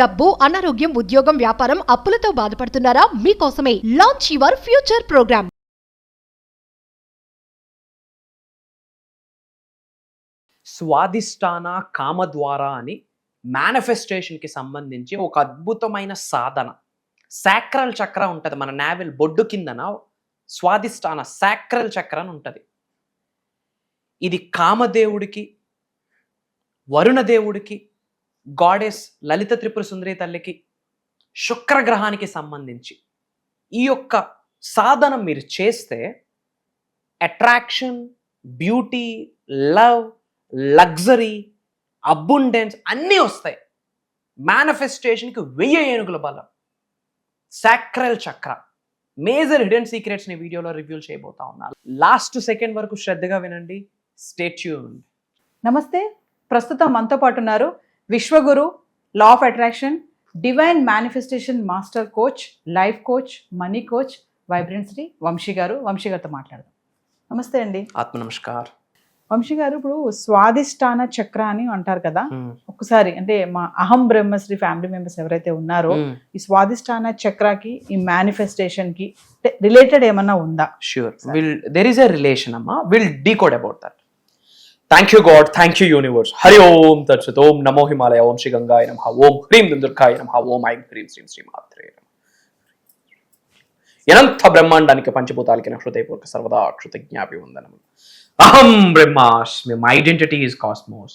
డబ్బు, అనారోగ్యం, ఉద్యోగం, వ్యాపారం, అప్పులతో బాధపడుతున్నారా? మీకోసమే లాంచ్ యువర్ ఫ్యూచర్ ప్రోగ్రామ్. స్వాదిష్టాన కామద్వార అని మేనిఫెస్టేషన్కి సంబంధించి ఒక అద్భుతమైన సాధన. సాక్రల్ చక్ర ఉంటుంది మన నావెల్ బొడ్డు కిందన. స్వాదిష్టాన సాక్రల్ చక్ర అని ఉంటుంది. ఇది కామదేవుడికి, వరుణదేవుడికి, గాడెస్ లలిత త్రిపుర సుందరి తల్లికి, శుక్రగ్రహానికి సంబంధించి ఈ యొక్క సాధన మీరు చేస్తే attraction, beauty, love, luxury, abundance అన్నీ వస్తాయి. మేనిఫెస్టేషన్కి 1000 ఏనుగుల బలం. సాక్రల్ చక్ర మేజర్ హిడెన్ సీక్రెట్స్ని వీడియోలో రివ్యూ చేయబోతా ఉన్నాను. లాస్ట్ సెకండ్ వరకు శ్రద్ధగా వినండి. Stay tuned. నమస్తే, ప్రస్తుతం మనతో పాటు ఉన్నారు విశ్వగురు, law of attraction, divine manifestation master coach, life coach, money coach, vibrant Shri Vamshi గారు. వంశీ గారితో మాట్లాడదాం. నమస్తే అండి. ఆత్మ నమస్కార్. వంశీ గారు, ఇప్పుడు స్వాదిష్టాన చక్ర అని అంటారు కదా, ఒక్కసారి అంటే మా అహం బ్రహ్మశ్రీ ఫ్యామిలీ మెంబర్స్ ఎవరైతే ఉన్నారో ఈ స్వాదిష్టాన చక్రకి, ఈ మేనిఫెస్టేషన్ కి రిలేటెడ్ ఏమన్నా ఉందా? Sure. There is a relation, Amma. We'll decode about that. Thank you, God. Thank you, universe. Hari Om Tat Sat. Om Namo Himalaya. Om Shri Gangaya Namaha. Om Hrim Dundurkaya Namaha. Om Aim Hrim Shrim Shri Matre Namaha. అనంత బ్రహ్మాండానికి పంచభూతాలకి నా హృదయపూర్వక సర్వదా కృతజ్ఞాభివందనము. అహం బ్రహ్మాస్మి. My identity is cosmos.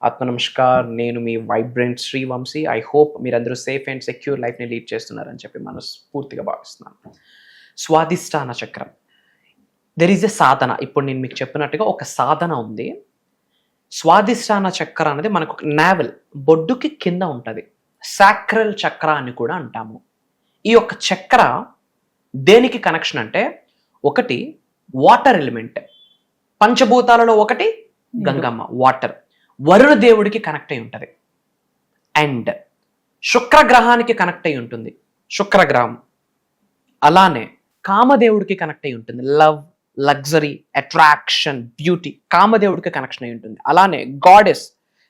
ఆత్మ నమస్కార్. నేను మీ vibrant Shri Vamshi. I hope మీరందరూ సేఫ్ అండ్ సెక్యూర్ లైఫ్ని లీడ్ చేస్తున్నారని చెప్పి మనస్ఫూర్తిగా భావిస్తున్నాను. స్వాదిష్టాన చక్రం, దెర్ ఈజ్ ఎ సాధన. ఇప్పుడు నేను మీకు చెప్పినట్టుగా ఒక సాధన ఉంది. స్వాదిష్టాన చక్ర అనేది మనకు ఒక నావెల్ బొడ్డుకి కింద ఉంటుంది. సాక్రల్ చక్ర అని కూడా అంటాము. ఈ యొక్క చక్ర దేనికి కనెక్షన్ అంటే, ఒకటి వాటర్ ఎలిమెంట్, పంచభూతాలలో ఒకటి గంగమ్మ వాటర్, వరుణ దేవుడికి కనెక్ట్ అయి ఉంటుంది. అండ్ శుక్రగ్రహానికి కనెక్ట్ అయి ఉంటుంది శుక్రగ్రహం. అలానే కామదేవుడికి కనెక్ట్ అయి ఉంటుంది. లవ్, లగ్జరీ, అట్రాక్షన్, బ్యూటీ కామదేవుడికి కనెక్షన్ అయి ఉంటుంది. అలానే గాడెస్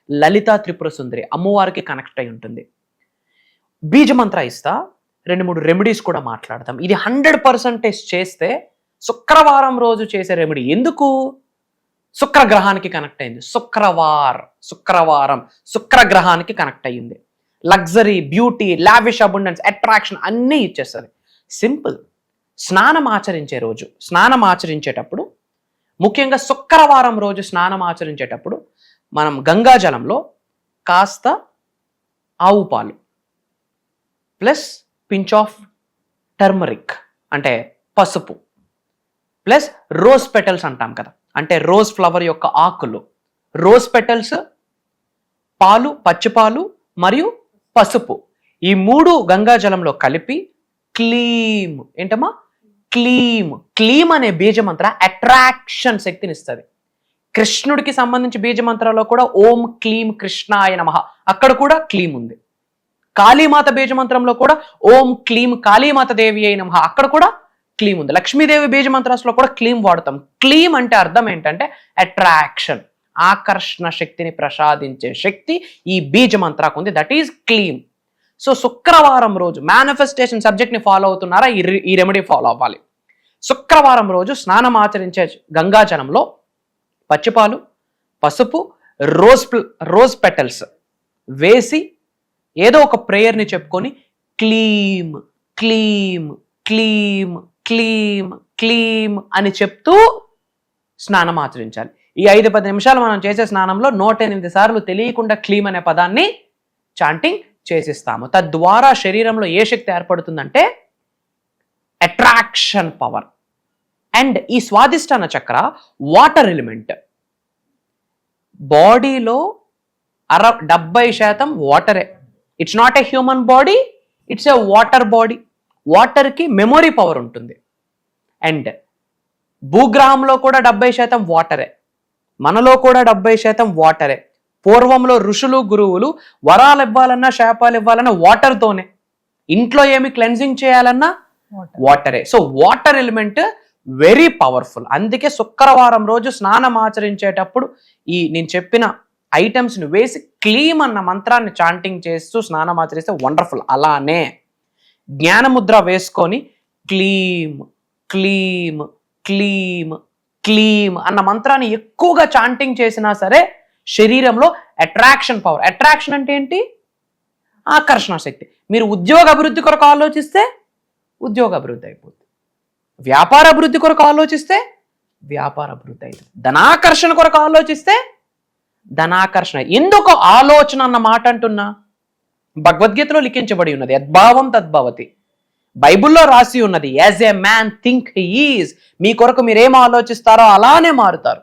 లలిత త్రిపుర సుందరి అమ్మవారికి కనెక్ట్ అయి ఉంటుంది. బీజమంత్ర ఇస్తా, 2-3 రెమెడీస్ కూడా మాట్లాడతాం. ఇది 100% చేస్తే శుక్రవారం రోజు చేసే రెమెడీ. ఎందుకు? శుక్రగ్రహానికి కనెక్ట్ అయింది. శుక్రవారం శుక్రగ్రహానికి కనెక్ట్ అయ్యింది. Luxury, beauty, lavish, abundance, attraction అన్నీ ఇచ్చేస్తుంది. సింపుల్. స్నానం ఆచరించేటప్పుడు, ముఖ్యంగా శుక్రవారం రోజు స్నానం ఆచరించేటప్పుడు మనం గంగాజలంలో కాస్త ఆవు పాలు ప్లస్ పించ్ ఆఫ్ టర్మరిక్ అంటే పసుపు ప్లస్ రోజ్ పెటల్స్ అంటాం కదా, అంటే రోజ్ ఫ్లవర్ యొక్క ఆకులు, రోజ్ పెటల్స్, పాలు, పచ్చిపాలు మరియు పసుపు, ఈ 3 గంగాజలంలో కలిపి క్లీమ్ ఏంటమ్మా క్లీమ్ అనే బీజమంత్ర అట్రాక్షన్ శక్తిని ఇస్తుంది. కృష్ణుడికి సంబంధించి బీజమంత్రాల్లో కూడా ఓం క్లీం కృష్ణాయ నమః, అక్కడ కూడా క్లీమ్ ఉంది. కాళీమాత బీజమంత్రంలో కూడా ఓం క్లీం కాళీమాత దేవి అయి నమః, అక్కడ కూడా క్లీమ్ ఉంది. లక్ష్మీదేవి బీజమంత్రాల్లో కూడా క్లీమ్ వాడతాం. క్లీమ్ అంటే అర్థం ఏంటంటే అట్రాక్షన్, ఆకర్షణ శక్తిని ప్రసాదించే శక్తి ఈ బీజమంత్రాకు ఉంది. That is క్లీమ్. సో శుక్రవారం రోజు మేనిఫెస్టేషన్ సబ్జెక్ట్ని ఫాలో అవుతున్నారా? ఈ రెమెడీ ఫాలో అవ్వాలి. శుక్రవారం రోజు స్నానం ఆచరించే గంగాజలంలో పచ్చిపాలు, పసుపు, రోజ్ పెటల్స్ వేసి ఏదో ఒక ప్రేయర్ని చెప్పుకొని క్లీమ్ క్లీమ్ క్లీమ్ క్లీమ్ క్లీమ్ అని చెప్తూ స్నానం ఆచరించాలి. ఈ 5-10 నిమిషాలు మనం చేసే స్నానంలో 108 సార్లు తెలియకుండా క్లీమ్ అనే పదాన్ని చాంటింగ్ చేసిస్తాము. తద్వారా శరీరంలో ఏ శక్తి ఏర్పడుతుందంటే అట్రాక్షన్ పవర్. అండ్ ఈ స్వాదిష్టాన చక్ర వాటర్ ఎలిమెంట్. బాడీలో 70% వాటరే. It's not a human body, it's a water body. వాటర్కి మెమొరీ పవర్ ఉంటుంది. అండ్ భూగ్రహంలో కూడా 70% వాటరే, మనలో కూడా 70% వాటరే. పూర్వంలో ఋషులు, గురువులు వరాలు ఇవ్వాలన్నా, శాపాలు ఇవ్వాలన్నా వాటర్తోనే. ఇంట్లో ఏమి క్లెన్జింగ్ చేయాలన్నా వాటరే. So water element very powerful. అందుకే శుక్రవారం రోజు స్నానం ఆచరించేటప్పుడు ఈ నేను చెప్పిన ఐటమ్స్ని వేసి క్లీమ్ అన్న మంత్రాన్ని చాంటింగ్ చేస్తూ స్నానం ఆచరిస్తే వండర్ఫుల్. అలానే జ్ఞానముద్ర వేసుకొని క్లీమ్ క్లీమ్ క్లీమ్ క్లీమ్ అన్న మంత్రాన్ని ఎక్కువగా చాంటింగ్ చేసినా సరే శరీరంలో అట్రాక్షన్ పవర్. అట్రాక్షన్ అంటే ఏంటి? ఆకర్షణ శక్తి. మీరు ఉద్యోగ అభివృద్ధి కొరకు ఆలోచిస్తే ఉద్యోగ అభివృద్ధి అయిపోతుంది. వ్యాపార అభివృద్ధి కొరకు ఆలోచిస్తే వ్యాపార అభివృద్ధి అవుతుంది. ధనాకర్షణ కొరకు ఆలోచిస్తే ధనాకర్షణ. ఎందుకు ఆలోచన అన్న మాట అంటున్నా? భగవద్గీతలో లిఖించబడి ఉన్నది, యద్భావం తద్భవతి. బైబిల్లో రాసి ఉన్నది, as a man think he is. మీ కొరకు మీరేం ఆలోచిస్తారో అలానే మారుతారు.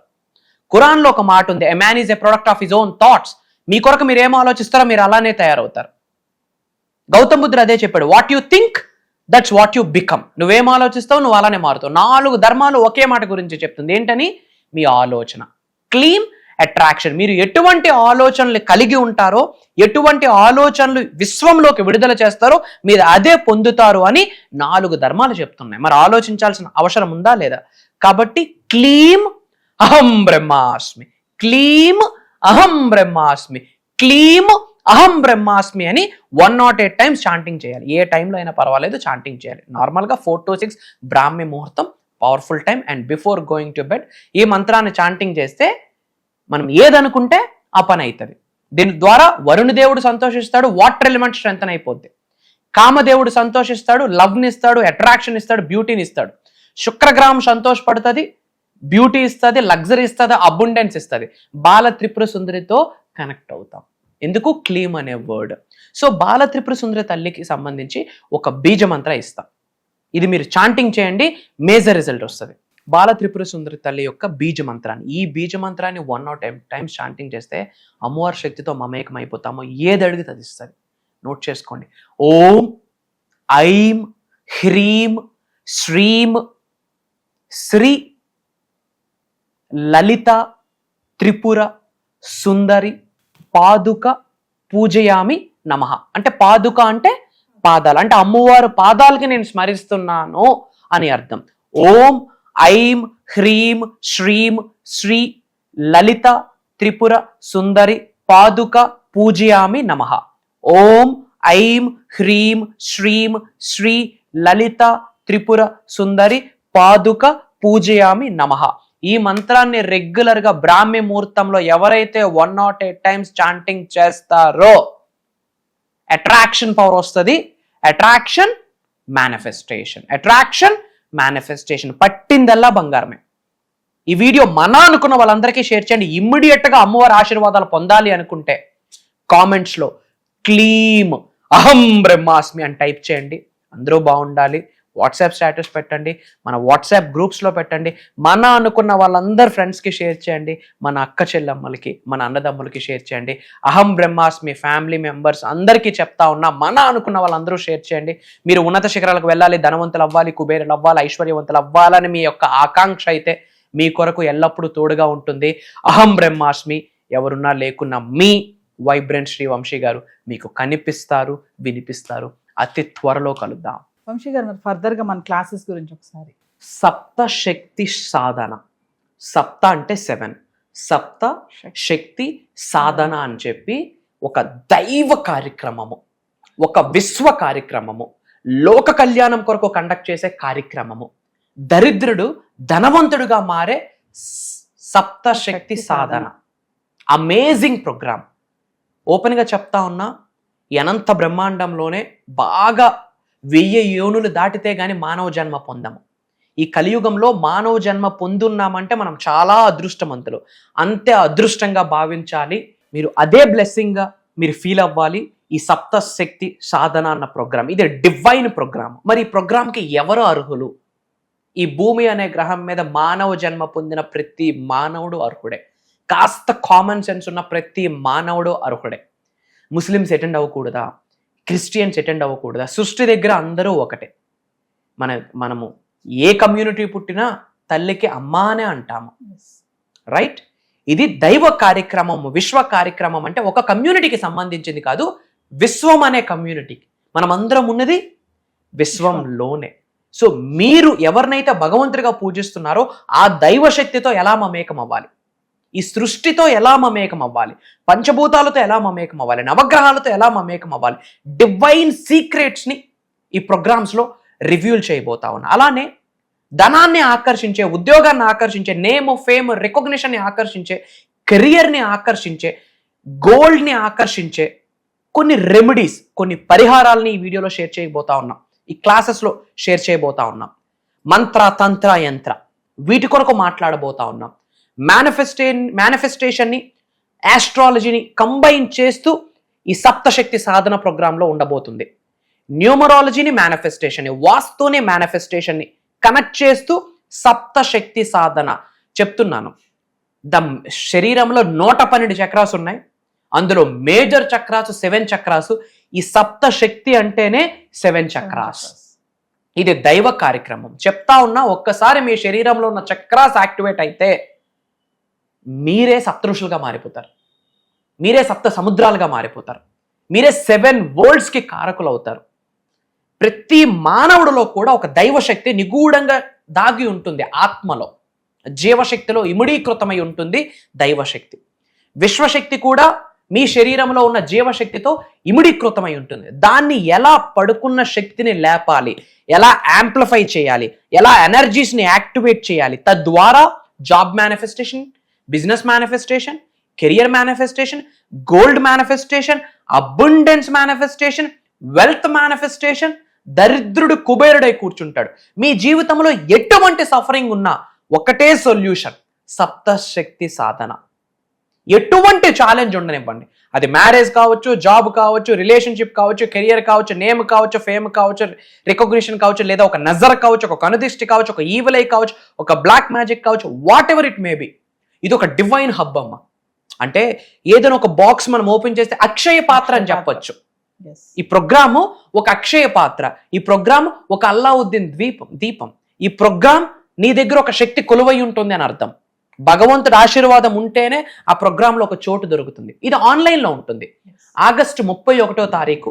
ఖురాన్లో ఒక మాట ఉంది, a man is a product of his own thoughts. మీ కొరకు మీరు ఏం ఆలోచిస్తారో మీరు అలానే తయారవుతారు. గౌతమ్ బుద్ధుడు అదే చెప్పాడు, what you think that's what you become. నువ్వేం ఆలోచిస్తావు నువ్వు అలానే మారుతావు. 4 ధర్మాలు ఒకే మాట గురించి చెప్తుంది. ఏంటని? మీ ఆలోచన. క్లీమ్, అట్రాక్షన్. మీరు ఎటువంటి ఆలోచనలు కలిగి ఉంటారో, ఎటువంటి ఆలోచనలు విశ్వంలోకి విడుదల చేస్తారో మీరు అదే పొందుతారు అని 4 ధర్మాలు చెప్తున్నాయి. మరి ఆలోచించాల్సిన అవసరం ఉందా లేదా? కాబట్టి క్లీమ్ అహం బ్రహ్మాస్మి, క్లీమ్ అహం బ్రహ్మాస్మి, క్లీమ్ అహం బ్రహ్మాస్మి అని 108 టైమ్స్ చాంటింగ్ చేయాలి. ఏ టైంలో అయినా పర్వాలేదు చాంటింగ్ చేయాలి. నార్మల్గా 4 to 6 బ్రాహ్మీ ముహూర్తం powerful time. And before going to bed ఈ మంత్రాన్ని చాంటింగ్ చేస్తే మనం ఏదనుకుంటే ఆ పని అవుతుంది. దీని ద్వారా వరుణ దేవుడు సంతోషిస్తాడు, వాటర్ ఎలిమెంట్ స్ట్రెంథన్ అయిపోద్ది. కామదేవుడు సంతోషిస్తాడు, లవ్ని ఇస్తాడు, అట్రాక్షన్ ఇస్తాడు, బ్యూటీని ఇస్తాడు. శుక్రగ్రహం సంతోషపడుతుంది, బ్యూటీ ఇస్తుంది, లగ్జరీ ఇస్తుంది, అబుండెన్స్ ఇస్తుంది. బాల త్రిపుర సుందరితో కనెక్ట్ అవుతాం. ఎందుకు? క్లీమ్ అనే వర్డ్. సో బాల త్రిపుర సుందరి తల్లికి సంబంధించి ఒక బీజ మంత్ర ఇస్తాం. ఇది మీరు చాంటింగ్ చేయండి, మేజర్ రిజల్ట్ వస్తుంది. బాల త్రిపుర సుందరి తల్లి యొక్క బీజ మంత్రాన్ని, ఈ బీజ మంత్రాన్ని 108 టైమ్స్ చాంటింగ్ చేస్తే అమ్మవారి శక్తితో మమేకం అయిపోతామో. ఏది అడిగితే అది ఇస్తుంది. నోట్ చేసుకోండి. ఓం ఐం హ్రీం శ్రీం శ్రీ లలిత త్రిపుర సుందరి పాదుక పూజయామి నమః. అంటే పాదుక అంటే పాదాలు, అంటే అమ్మవారు పాదాలకి నేను స్మరిస్తున్నాను అని అర్థం. ఓం ఐం హ్రీం శ్రీం శ్రీ లలిత త్రిపుర సుందరి పాదుక పూజయామి నమః. ఓం ఐం హ్రీం శ్రీం శ్రీ లలిత త్రిపుర సుందరి పాదుక పూజయామి నమః. ఈ మంత్రాన్ని రెగ్యులర్ గా బ్రాహ్మీ ముహూర్తంలో ఎవరైతే 108 టైమ్స్ చాంటింగ్ చేస్తారో అట్రాక్షన్ పవర్ వస్తుంది. Attraction manifestation, attraction manifestation. పట్టిందల్లా బంగారమే. ఈ వీడియో మన అనుకున్న వాళ్ళందరికీ షేర్ చేయండి. ఇమ్మీడియట్ గా అమ్మవారి ఆశీర్వాదాలు పొందాలి అనుకుంటే కామెంట్స్ లో క్లీమ్ అహం బ్రహ్మాస్మి అని టైప్ చేయండి. అందరూ బాగుండాలి. వాట్సాప్ స్టేటస్ పెట్టండి, మన వాట్సాప్ గ్రూప్స్లో పెట్టండి. మన అనుకున్న వాళ్ళందరు ఫ్రెండ్స్కి షేర్ చేయండి. మన అక్క చెల్లెమ్మలకి, మన అన్నదమ్ములకి షేర్ చేయండి. అహం బ్రహ్మాస్మి ఫ్యామిలీ మెంబర్స్ అందరికీ చెప్తా ఉన్నా, మన అనుకున్న వాళ్ళందరూ షేర్ చేయండి. మీరు ఉన్నత శిఖరాలకు వెళ్ళాలి, ధనవంతులు అవ్వాలి, కుబేరులు అవ్వాలి, ఐశ్వర్యవంతులు అవ్వాలని మీ యొక్క ఆకాంక్ష అయితే మీ కొరకు ఎల్లప్పుడూ తోడుగా ఉంటుంది. అహం బ్రహ్మాస్మి ఎవరున్నా లేకున్నా మీ వైబ్రెంట్ శ్రీ వంశీ గారు మీకు కనిపిస్తారు, వినిపిస్తారు. అతి త్వరలో కలుద్దాం. వంశీ గారు, మరి ఫర్దర్గా మన క్లాసెస్ గురించి ఒకసారి. సప్త శక్తి సాధన. సప్త అంటే 7, సప్త శక్తి సాధన అని చెప్పి ఒక దైవ కార్యక్రమము, ఒక విశ్వ కార్యక్రమము, లోక కళ్యాణం కొరకు కండక్ట్ చేసే కార్యక్రమము. దరిద్రుడు ధనవంతుడుగా మారే సప్త శక్తి సాధన. Amazing programme. ఓపెన్గా చెప్తా ఉన్నా, అనంత బ్రహ్మాండంలోనే బాగా 1000 యోనులు దాటితే గాని మానవ జన్మ పొందము. ఈ కలియుగంలో మానవ జన్మ పొందున్నామంటే మనం చాలా అదృష్టవంతులు. అంతే అదృష్టంగా భావించాలి. మీరు అదే బ్లెస్సింగ్గా మీరు ఫీల్ అవ్వాలి. ఈ సప్త శక్తి సాధన అన్న ప్రోగ్రామ్, ఇది డివైన్ ప్రోగ్రామ్. మరి ఈ ప్రోగ్రామ్కి ఎవరు అర్హులు? ఈ భూమి అనే గ్రహం మీద మానవ జన్మ పొందిన ప్రతి మానవుడు అర్హుడే. కాస్త కామన్ సెన్స్ ఉన్న ప్రతి మానవుడు అర్హుడే. ముస్లిమ్స్ అటెండ్ అవ్వకూడదా? క్రిస్టియన్స్ అటెండ్ అవ్వకూడదా? సృష్టి దగ్గర అందరూ ఒకటే. మనము ఏ కమ్యూనిటీ పుట్టినా తల్లికి అమ్మ అనే అంటాము, రైట్? ఇది దైవ కార్యక్రమము, విశ్వ కార్యక్రమం. అంటే ఒక కమ్యూనిటీకి సంబంధించింది కాదు, విశ్వం అనే కమ్యూనిటీకి. మనం అందరం ఉన్నది విశ్వంలోనే. సో మీరు ఎవరినైతే భగవంతుడిగా పూజిస్తున్నారో ఆ దైవ శక్తితో ఎలా మమేకం అవ్వాలి? ఈ సృష్టితో ఎలా మమేకం అవ్వాలి, పంచభూతాలతో ఎలా మమేకం అవ్వాలి, నవగ్రహాలతో ఎలా మమేకం అవ్వాలి, డివైన్ సీక్రెట్స్ని ఈ ప్రోగ్రామ్స్లో రివ్యూల్ చేయబోతా ఉన్నా. అలానే ధనాన్ని ఆకర్షించే, ఉద్యోగాన్ని ఆకర్షించే, నేమ్ ఫేమ్ రికగ్నిషన్ని ఆకర్షించే, కెరియర్ని ఆకర్షించే, గోల్డ్ని ఆకర్షించే కొన్ని రెమెడీస్, కొన్ని పరిహారాలని ఈ వీడియోలో షేర్ చేయబోతా ఉన్నాం, ఈ క్లాసెస్లో షేర్ చేయబోతా ఉన్నాం. మంత్ర, తంత్ర, యంత్ర వీటి కొరకు మాట్లాడబోతా ఉన్నాం. మేనిఫెస్టేషన్ని, ఆస్ట్రాలజీని కంబైన్ చేస్తూ ఈ సప్తశక్తి సాధన ప్రోగ్రాంలో ఉండబోతుంది. న్యూమరాలజీని, మేనిఫెస్టేషన్ని, వాస్తుని, మేనిఫెస్టేషన్ని కనెక్ట్ చేస్తూ సప్తశక్తి సాధన చెప్తున్నాను. శరీరంలో 112 చక్రాస్ ఉన్నాయి. అందులో మేజర్ చక్రాసు 7 చక్రాసు. ఈ సప్తశక్తి అంటేనే 7 చక్రాస్. ఇది దైవ కార్యక్రమం. చెప్తా ఉన్నా, ఒక్కసారి మీ శరీరంలో ఉన్న చక్రాస్ యాక్టివేట్ అయితే మీరే సప్తఋషులుగా మారిపోతారు, మీరే సప్త సముద్రాలుగా మారిపోతారు, మీరే 7 వరల్డ్స్కి కారకులు అవుతారు. ప్రతి మానవుడిలో కూడా ఒక దైవశక్తి నిగూఢంగా దాగి ఉంటుంది. ఆత్మలో, జీవశక్తిలో ఇమిడీకృతమై ఉంటుంది దైవశక్తి. విశ్వశక్తి కూడా మీ శరీరంలో ఉన్న జీవశక్తితో ఇమిడీకృతమై ఉంటుంది. దాన్ని ఎలా పడుకున్న శక్తిని లేపాలి, ఎలా యాంప్లిఫై చేయాలి, ఎలా ఎనర్జీస్ని యాక్టివేట్ చేయాలి, తద్వారా job manifestation, business manifestation, career manifestation, gold manifestation, abundance manifestation, wealth manifestation. దరిద్రుడు కుబేరుడై కూర్చుంటాడు. మీ జీవితంలో ఎటువంటి సఫరింగ్ ఉన్నా ఒకటే సొల్యూషన్, సప్తశక్తి సాధన. ఎటువంటి ఛాలెంజ్ ఉండనివ్వండి, అది మ్యారేజ్ కావచ్చు, జాబ్ కావచ్చు, రిలేషన్షిప్ కావచ్చు, కెరియర్ కావచ్చు, నేమ్ కావచ్చు, ఫేమ్ కావచ్చు, రికగ్నిషన్ కావచ్చు, లేదా ఒక నజర్ కావచ్చు, ఒక కనుదిష్టి కావచ్చు, ఒక ఈవిల్ ఐ కావచ్చు, ఒక బ్లాక్ మ్యాజిక్ కావచ్చు, what ever it may be. ఇది ఒక డివైన్ హబ్ అమ్మ. అంటే ఏదైనా ఒక బాక్స్ మనం ఓపెన్ చేస్తే అక్షయ పాత్ర అని చెప్పొచ్చు. ఈ ప్రోగ్రాము ఒక అక్షయ పాత్ర, ఈ ప్రోగ్రామ్ ఒక అల్లావుద్దీన్ దీపం. ఈ ప్రోగ్రామ్ నీ దగ్గర ఒక శక్తి కొలువై ఉంటుంది అని అర్థం. భగవంతుడి ఆశీర్వాదం ఉంటేనే ఆ ప్రోగ్రాంలో ఒక చోటు దొరుకుతుంది. ఇది ఆన్లైన్లో ఉంటుంది. ఆగస్టు 31వ తారీఖు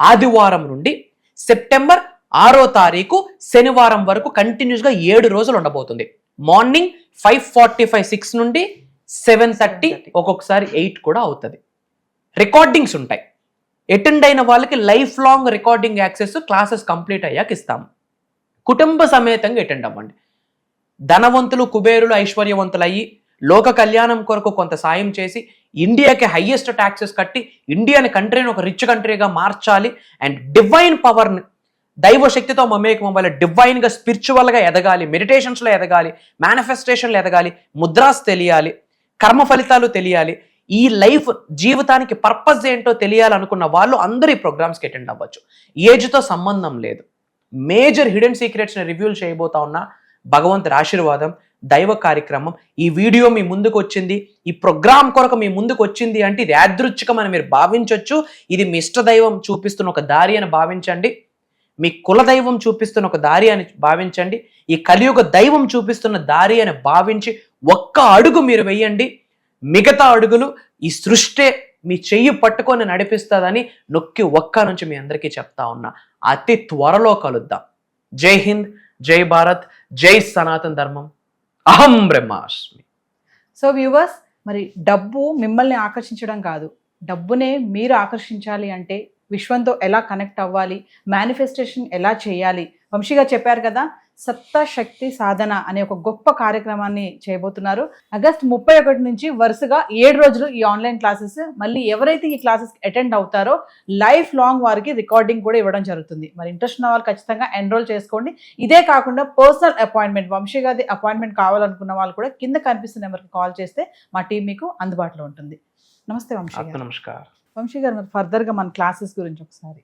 ఆదివారం నుండి సెప్టెంబర్ 6వ తారీఖు శనివారం వరకు కంటిన్యూస్గా 7 రోజులు ఉండబోతుంది. మార్నింగ్ 5:45, 6 నుండి 7:30, ఒక్కొక్కసారి 8 కూడా అవుతుంది. రికార్డింగ్స్ ఉంటాయి. అటెండ్ అయిన వాళ్ళకి life long recording access classes complete అయ్యాక ఇస్తాము. కుటుంబ సమేతంగా అటెండ్ అవ్వండి. ధనవంతులు, కుబేరులు, ఐశ్వర్యవంతులు అయ్యి లోక కళ్యాణం కొరకు కొంత సాయం చేసి ఇండియాకి హైయెస్ట్ ట్యాక్సెస్ కట్టి ఇండియాని కంట్రీని ఒక రిచ్ కంట్రీగా మార్చాలి. అండ్ డివైన్ పవర్ని, దైవశక్తితో మమేకం అవ్వాలి, డివైన్గా స్పిరిచువల్గా ఎదగాలి, మెడిటేషన్స్లో ఎదగాలి, మేనిఫెస్టేషన్లో ఎదగాలి, ముద్రాస్ తెలియాలి, కర్మ ఫలితాలు తెలియాలి, ఈ లైఫ్ జీవితానికి పర్పస్ ఏంటో తెలియాలనుకున్న వాళ్ళు అందరూ ఈ ప్రోగ్రామ్స్కి అటెండ్ అవ్వచ్చు. ఏజ్తో సంబంధం లేదు. మేజర్ హిడెన్ సీక్రెట్స్ని రివ్యూల్ చేయబోతా ఉన్నా. భగవంతుడి ఆశీర్వాదం, దైవ కార్యక్రమం. ఈ వీడియో మీ ముందుకు వచ్చింది, ఈ ప్రోగ్రామ్ కొరకు మీ ముందుకు వచ్చింది అంటే ఇది యాదృచ్ఛికం అని మీరు భావించవచ్చు. ఇది మీ ఇష్టదైవం చూపిస్తున్న ఒక దారి అని భావించండి. మీ కులదైవం చూపిస్తున్న ఒక దారి అని భావించండి. ఈ కలియుగ దైవం చూపిస్తున్న దారి అని భావించి ఒక్క అడుగు మీరు వెయ్యండి. మిగతా అడుగులు ఈ సృష్టి మీ చెయ్యి పట్టుకొని నడిపిస్తుందని నొక్కి ఒక్క నుంచి మీ అందరికీ చెప్తా ఉన్నా. అతి త్వరలో కలుద్దాం. జై హింద్, జై భారత్, జై సనాతన ధర్మం. అహం బ్రహ్మాస్మి. సో వ్యూవర్స్, మరి డబ్బు మిమ్మల్ని ఆకర్షించడం కాదు, డబ్బునే మీరు ఆకర్షించాలి అంటే విశ్వంతో ఎలా కనెక్ట్ అవ్వాలి, మేనిఫెస్టేషన్ ఎలా చేయాలి, వంశీగా చెప్పారు కదా. సప్తశక్తి సాధన అనే ఒక గొప్ప కార్యక్రమాన్ని చేయబోతున్నారు. ఆగస్ట్ 31 నుంచి వరుసగా 7 రోజులు ఈ ఆన్లైన్ క్లాసెస్. మళ్ళీ ఎవరైతే ఈ క్లాసెస్ అటెండ్ అవుతారో లైఫ్ లాంగ్ వారికి రికార్డింగ్ కూడా ఇవ్వడం జరుగుతుంది. మరి ఇంట్రెస్ట్ ఉన్న వాళ్ళు ఖచ్చితంగా ఎన్రోల్ చేసుకోండి. ఇదే కాకుండా పర్సనల్ అపాయింట్మెంట్, వంశీ గారి అపాయింట్మెంట్ కావాలనుకున్న వాళ్ళు కూడా కింద కనిపిస్తున్న నెంబర్కి కాల్ చేస్తే మా టీం మీకు అందుబాటులో ఉంటుంది. నమస్తే వంశీ గారు. నమస్కారం వంశీ గారు, మరి ఫర్దర్గా మన క్లాసెస్ గురించి ఒకసారి.